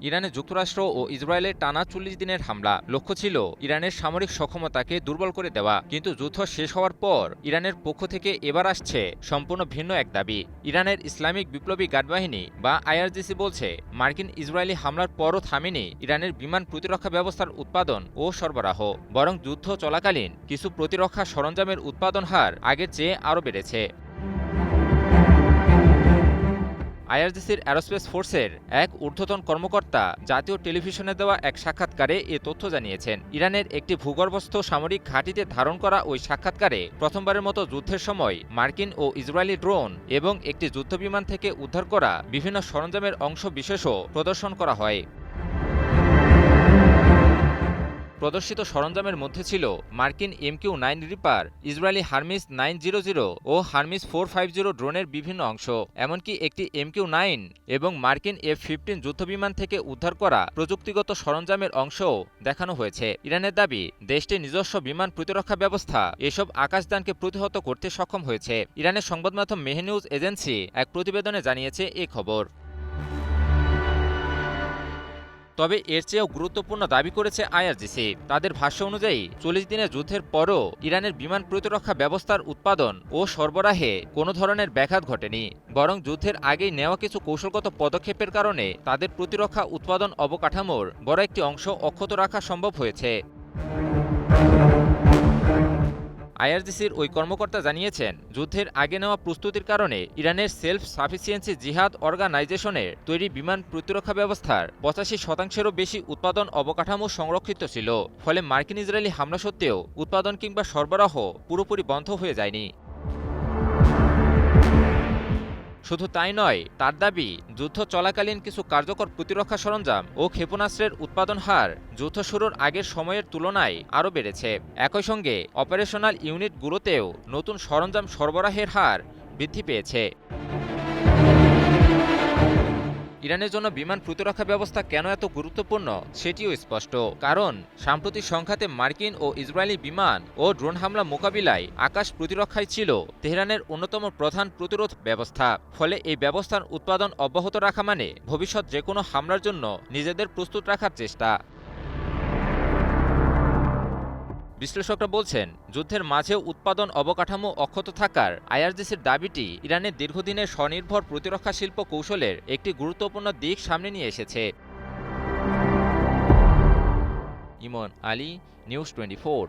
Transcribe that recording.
ইরানে যুক্তরাষ্ট্র ও ইসরায়েলের টানা ৪০ দিনের হামলা। লক্ষ্য ছিল ইরানের সামরিক সক্ষমতাকে দুর্বল করে দেওয়া। কিন্তু যুদ্ধ শেষ হওয়ার পর ইরানের পক্ষ থেকে এবার আসছে সম্পূর্ণ ভিন্ন এক দাবি। ইরানের ইসলামিক বিপ্লবী গার্ড বাহিনী বা আইআরজিসি বলছে, মার্কিন ইসরায়েলি হামলার পরও থামেনি ইরানের বিমান প্রতিরক্ষা ব্যবস্থার উৎপাদন ও সরবরাহ, বরং যুদ্ধ চলাকালীন কিছু প্রতিরক্ষা সরঞ্জামের উৎপাদন হার আগের চেয়ে আরও বেড়েছে। আইআরজিসির অ্যারোস্পেস ফোর্সের এক ঊর্ধ্বতন কর্মকর্তা জাতীয় টেলিভিশনে দেওয়া এক সাক্ষাৎকারে এ তথ্য জানিয়েছেন। ইরানের একটি ভূগর্ভস্থ সামরিক ঘাঁটিতে ধারণ করা ওই সাক্ষাৎকারে প্রথমবারের মতো যুদ্ধের সময় মার্কিন ও ইসরায়েলি ড্রোন এবং একটি যুদ্ধবিমান থেকে উদ্ধার করা বিভিন্ন সরঞ্জামের অংশ বিশেষও প্রদর্শন করা হয়। প্রদর্শিত সরঞ্জামের মধ্যে ছিল মার্কিন MQ-9 রিপার, ইসরায়েলি হারমিস 900 ও হারমিস 450 ড্রোনের বিভিন্ন অংশ, এমনকি একটি MQ-9 এবং মার্কিন F-15 যুদ্ধবিমান থেকে উদ্ধার করা প্রযুক্তিগত সরঞ্জামের অংশও দেখানো হয়েছে। ইরানের দাবি, দেশটির নিজস্ব বিমান প্রতিরক্ষা ব্যবস্থা এসব আকাশযানকে প্রতিহত করতে সক্ষম হয়েছে। ইরানের সংবাদমাধ্যম মেহে নিউজ এজেন্সি এক প্রতিবেদনে জানিয়েছে এ খবর। তবে এর চেয়েও গুরুত্বপূর্ণ দাবি করেছে আইআরজিসি। তাদের ভাষ্য অনুযায়ী ৪০ দিনের যুদ্ধের পরও ইরানের বিমান প্রতিরক্ষা ব্যবস্থার উৎপাদন ও সরবরাহে কোনো ধরনের ব্যাঘাত ঘটেনি, বরং যুদ্ধের আগেই নেওয়া কিছু কৌশলগত পদক্ষেপের কারণে তাদের প্রতিরক্ষা উৎপাদন অবকাঠামোর বড় একটি অংশ অক্ষত রাখা সম্ভব হয়েছে। আইআরজিসির ওই কর্মকর্তা জানিয়েছেন, যুদ্ধের আগে নেওয়া প্রস্তুতির কারণে ইরানের সেলফ সাফিসিয়েন্সি জিহাদ অর্গানাইজেশনের তৈরি বিমান প্রতিরক্ষা ব্যবস্থার ৮৫%-এরও বেশি উৎপাদন অবকাঠামো সংরক্ষিত ছিল। ফলে মার্কিন ইসরায়েলি হামলা সত্ত্বেও উৎপাদন কিংবা সরবরাহ পুরোপুরি বন্ধ হয়ে যায়নি। শুধু তাই নয়, তার দাবি, যুদ্ধ চলাকালীন কিছু কার্যকর প্রতিরক্ষা সরঞ্জাম ও ক্ষেপণাস্ত্রের উৎপাদন হার যুদ্ধ শুরুর আগের সময়ের তুলনায় আরও বেড়েছে। একই সঙ্গে অপারেশনাল ইউনিটগুলোতেও নতুন সরঞ্জাম সরবরাহের হার বৃদ্ধি পেয়েছে। ইরানের জন্য বিমান প্রতিরক্ষা ব্যবস্থা কেন এত গুরুত্বপূর্ণ সেটিও স্পষ্ট। কারণ সাম্প্রতিক সংঘাতে মার্কিন ও ইসরায়েলি বিমান ও ড্রোন হামলা মোকাবিলায় আকাশ প্রতিরক্ষাই ছিল তেহরানের অন্যতম প্রধান প্রতিরোধ ব্যবস্থা। ফলে এই ব্যবস্থার উৎপাদন অব্যাহত রাখা মানে ভবিষ্যৎ যে কোনো হামলার জন্য নিজেদের প্রস্তুত রাখার চেষ্টা। বিশ্লেষকরা বলছেন, যুদ্ধের মাঝেও উৎপাদন অবকাঠামো অক্ষত থাকার আইআরজিসির দাবিটি ইরানের দীর্ঘদিনের স্বনির্ভর প্রতিরক্ষা শিল্প কৌশলের একটি গুরুত্বপূর্ণ দিক সামনে নিয়ে এসেছে। ইমন আলী, নিউজ 24।